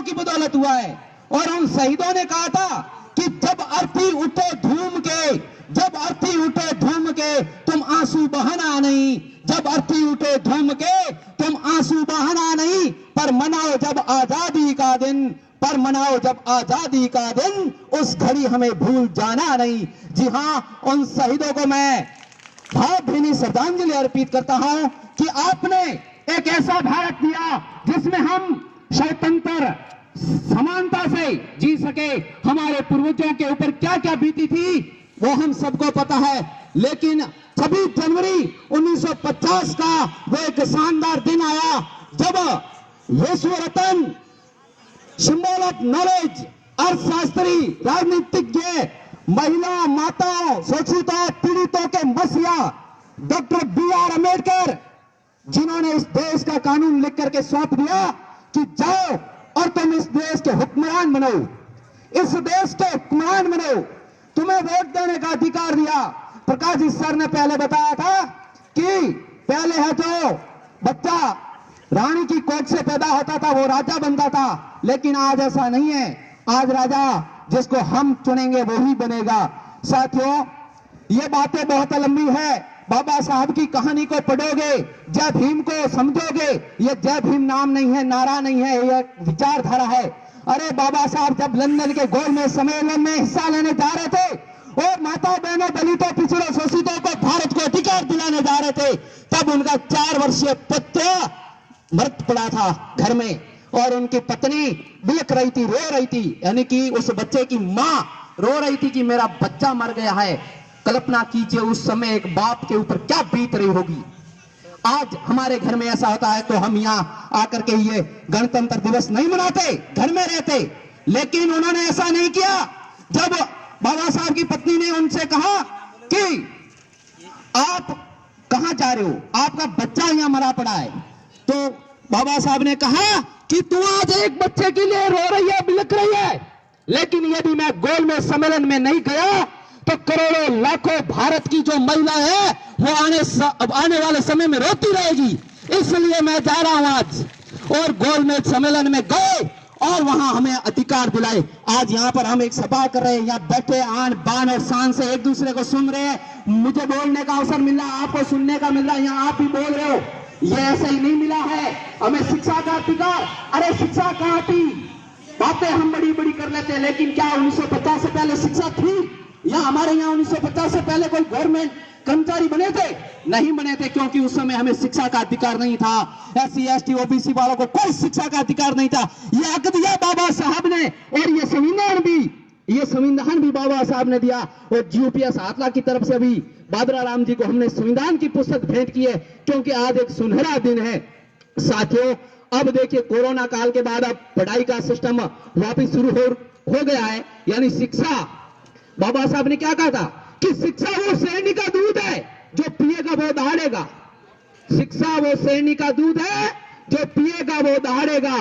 की बदौलत हुआ है। और उन शहीदों ने कहा था कि जब अर्थी उठे धूम के, जब अर्थी उठे धूम के तुम आंसू बहाना नहीं, जब अर्थी उठे धूम के तुम आंसू बहाना नहीं, पर मनाओ जब आजादी का दिन, पर मनाओ जब आजादी का दिन, उस घड़ी हमें भूल जाना नहीं। जी हां, उन शहीदों को मैं भावभीनी श्रद्धांजलि अर्पित करता हूं कि आपने एक ऐसा भारत दिया जिसमें हम स्वतंत्र समानता से जी सके। हमारे पूर्वजों के ऊपर क्या क्या बीती थी वो हम सबको पता है, लेकिन 26 जनवरी 1950 का वो एक शानदार दिन आया जब विश्व रत्न, सिंबल ऑफ नॉलेज, अर्थशास्त्री, राजनीतिज्ञ, महिला, माताओं, शोषितों, पीड़ितों के मसीहा डॉक्टर B.R. अम्बेडकर, जिन्होंने इस देश का कानून लिख करके सौंप दिया कि जाओ और तुम इस देश के हुक्मरान बनो, इस देश के हुक्मरान बनो, तुम्हें वोट देने का अधिकार दिया। प्रकाश जी सर ने पहले बताया था कि पहले है जो बच्चा रानी की कोख से पैदा होता था वो राजा बनता था, लेकिन आज ऐसा नहीं है। आज राजा जिसको हम चुनेंगे वही बनेगा। साथियों, ये बातें बहुत लंबी है। बाबा साहब की कहानी को पढ़ोगे, जय भीम को समझोगे, ये जय भीम नाम नहीं है, नारा नहीं है, ये विचारधारा है। अरे बाबा साहब जब लंदन के गोलमेज सम्मेलन में हिस्सा लेने जा रहे थे और माताओं, बहनों, दलितों, पिछड़ों, शोषितों को भारत को अधिकार दिलाने जा रहे थे, तब उनका 4 वर्षीय पुत्र मृत पड़ा था घर में और उनकी पत्नी बिलख रही थी, रो रही थी, यानी कि उस बच्चे की मां रो रही थी कि मेरा बच्चा मर गया है। कल्पना कीजिए उस समय एक बाप के ऊपर क्या बीत रही होगी। आज हमारे घर में ऐसा होता है तो हम यहाँ आकर के ये गणतंत्र दिवस नहीं मनाते, घर में रहते, लेकिन उन्होंने ऐसा नहीं किया। जब बाबा साहब की पत्नी ने उनसे कहा कि आप कहां जा रहे हो, आपका बच्चा यहाँ मरा पड़ा है, तो बाबा साहब ने कहा कि तू आज एक बच्चे के लिए रो रही है, बिलख रही है, लेकिन यदि मैं गोलमेज सम्मेलन में नहीं गया तो करोड़ों लाखों भारत की जो महिला है वो आने वाले समय में रोती रहेगी। इसलिए मैं जा रहा हूं आज। और गोलमेज सम्मेलन में गए और वहां हमें अधिकार दिलाए। आज यहाँ पर हम एक सभा कर रहे हैं, यहाँ बैठे आन बान और शान से एक दूसरे को सुन रहे हैं। मुझे बोलने का अवसर मिल रहा है, आपको सुनने का मिल रहा है, यहाँ आप भी बोल रहे हो। ये ऐसे ही नहीं मिला है हमें शिक्षा का अधिकार। अरे शिक्षा कहाँ थी? बातें हम बड़ी बड़ी कर लेते हैं, लेकिन क्या 1950 से पहले शिक्षा थी? या हमारे यहाँ 1950 से पहले कोई गवर्नमेंट कर्मचारी बने थे? नहीं बने थे, क्योंकि उस समय हमें शिक्षा का अधिकार नहीं था। SC ST OBC वालों को कोई शिक्षा का अधिकार नहीं था। ये हक दिया बाबा साहब ने, और ये संविधान भी बाबा साहब ने दिया। और GOPS हाथला की तरफ से भी बादरा राम जी को हमने संविधान की पुस्तक भेंट की है, क्योंकि आज एक सुनहरा दिन है। साथियों, अब देखिए कोरोना काल के बाद अब पढ़ाई का सिस्टम वापिस शुरू हो गया है, यानी शिक्षा। बाबा साहब ने क्या कहा था कि शिक्षा वो शेरनी का दूध है जो पिएगा वो दहाड़ेगा। शिक्षा वो शेरनी का दूध है जो पिएगा वो दहाड़ेगा।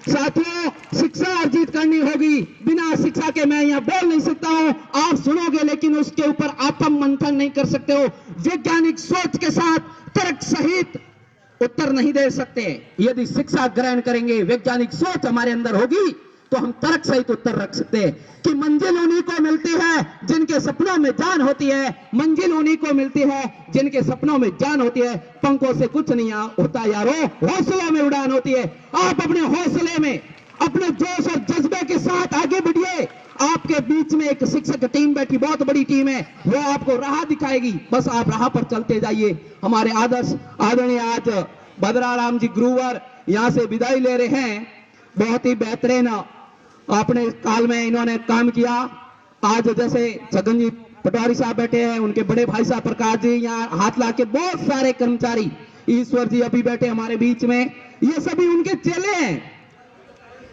साथियों, शिक्षा अर्जित करनी होगी। बिना शिक्षा के मैं यहाँ बोल नहीं सकता हूं, आप सुनोगे लेकिन उसके ऊपर आप मंथन नहीं कर सकते हो। वैज्ञानिक सोच के साथ तर्क सहित उत्तर नहीं दे सकते। यदि शिक्षा ग्रहण करेंगे, वैज्ञानिक सोच हमारे अंदर होगी, तो हम तर्क सहित उत्तर रख सकते हैं कि मंजिल उन्हीं को मिलती है जिनके सपनों में जान होती है। मंजिल उन्हीं को मिलती है जिनके सपनों में जान होती है। पंखों से कुछ नहीं होता यारो, हौसलों में उड़ान होती है। आप अपने हौसले में, अपने जोश और जज्बे के साथ आगे बढ़िए। आपके बीच में एक शिक्षक टीम बैठी, बहुत बड़ी टीम है, वो आपको राह दिखाएगी। बस आप राह पर चलते जाइए। हमारे आदरणीय आज बदरा राम जी गुरुवर यहाँ से विदाई ले रहे हैं। बहुत ही बेहतरीन अपने काल में इन्होंने काम किया। आज जैसे छगन जी पटवारी साहब बैठे हैं, उनके बड़े भाई साहब प्रकाश जी, यहाँ हाथ ला के बहुत सारे कर्मचारी, ईश्वर जी अभी बैठे हमारे बीच में, ये सभी उनके चेले हैं।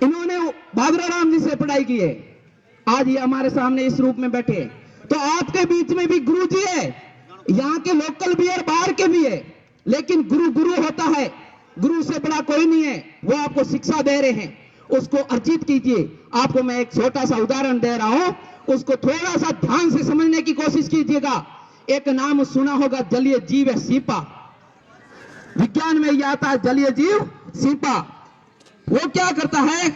इन्होंने बादरा राम जी से पढ़ाई की है, आज ये हमारे सामने इस रूप में बैठे हैं। तो आपके बीच में भी गुरु जी है, यहाँ के लोकल भी है, बाहर के भी है, लेकिन गुरु गुरु होता है। गुरु से बड़ा कोई नहीं है। वो आपको शिक्षा दे रहे हैं, उसको अर्जित कीजिए। आपको मैं एक छोटा सा उदाहरण दे रहा हूं, उसको थोड़ा सा ध्यान से समझने की कोशिश कीजिएगा। एक नाम सुना होगा, जलीय जीव है सीपा। विज्ञान में यह आता है जलीय जीव सीपा। वो क्या करता है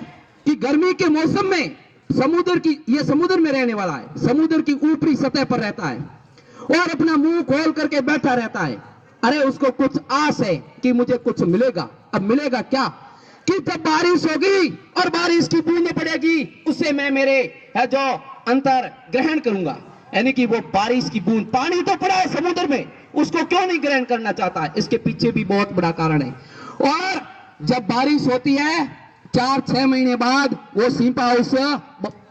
कि गर्मी के मौसम में समुद्र की, ये समुद्र में रहने वाला है, समुद्र की ऊपरी सतह पर रहता है और अपना मुंह खोल करके बैठा रहता है। अरे उसको कुछ आस है कि मुझे कुछ मिलेगा। अब मिलेगा क्या कि जब बारिश होगी और बारिश की बूंद पड़ेगी, उससे मैं मेरे जो अंतर ग्रहण करूंगा, यानी कि वो बारिश की बूंद, पानी तो पड़ा है समुद्र में, उसको क्यों नहीं ग्रहण करना चाहता है? इसके पीछे भी बहुत बड़ा कारण है। और जब बारिश होती है 4-6 महीने बाद वो सीपा उस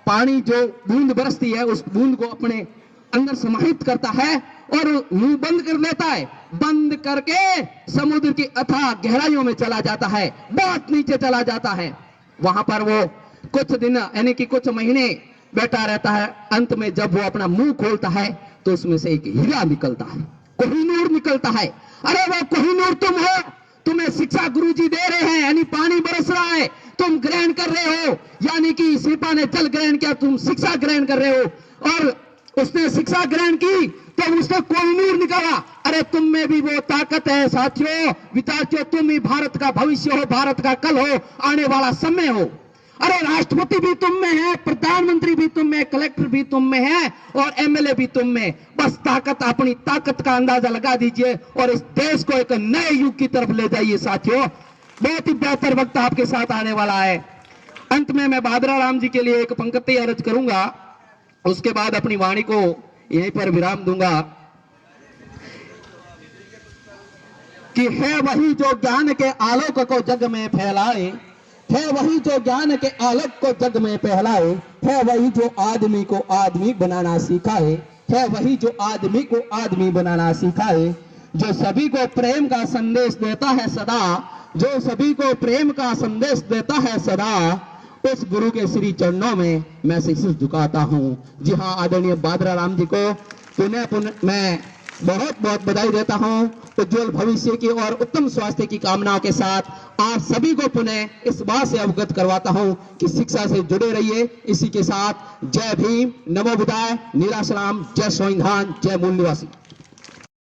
पानी जो बूंद बरसती है उस बूंद को अपने अंदर समाहित करता है और मुंह बंद कर लेता है, बंद करके समुद्र की अथाह गहराइयों में चला जाता है, बहुत नीचे चला जाता है। वहां पर वो कुछ दिन यानी कि कुछ महीने बैठा रहता है। अंत में जब वो अपना मुंह खोलता है तो उसमें से एक हीरा निकलता है, कोहिनूर निकलता है। अरे वो कोहिनूर तुम हो, तुम्हें शिक्षा गुरुजी दे रहे हैं, यानी पानी बरस रहा है, तुम ग्रहण कर रहे हो, यानी कि सीपा ने जल ग्रहण किया, तुम शिक्षा ग्रहण कर रहे हो। और उसने शिक्षा ग्रहण की तो उसने कोहिनूर निकाला। अरे तुम में भी वो ताकत है साथियों, विद्यार्थियों, तुम ही भारत का भविष्य हो, भारत का कल हो, आने वाला समय हो। अरे राष्ट्रपति भी तुम में है, प्रधानमंत्री भी तुम में, कलेक्टर भी तुम में है और एमएलए भी तुम में। बस ताकत, अपनी ताकत का अंदाजा लगा दीजिए और इस देश को एक नए युग की तरफ ले जाइए साथियों। बहुत ही बेहतर वक्त आपके साथ आने वाला है। अंत में मैं भादरा राम जी के लिए एक पंक्ति अर्ज करूंगा, उसके बाद अपनी वाणी को यहीं पर विराम दूंगा कि है वही जो ज्ञान के आलोक को जग में फैलाए, है वही जो ज्ञान के आलोक को जग में फैलाए, है वही जो आदमी को आदमी बनाना सिखाए, है वही जो आदमी को आदमी बनाना सिखाए, जो सभी को प्रेम का संदेश देता है सदा, जो सभी को प्रेम का संदेश देता है सदा, उस गुरु के श्री चरणों में मैं शीश झुकाता हूं। जी हाँ, आदरणीय भादरा राम जी को पुनः मैं बहुत बहुत बधाई देता हूं। उज्जवल भविष्य की और उत्तम स्वास्थ्य की कामनाओं के साथ आप सभी को पुनः इस बात से अवगत करवाता हूं कि शिक्षा से जुड़े रहिए। इसी के साथ जय भीम, नमो बुद्धाय, नीला सलाम, जय संविधान, जय मूल निवासी।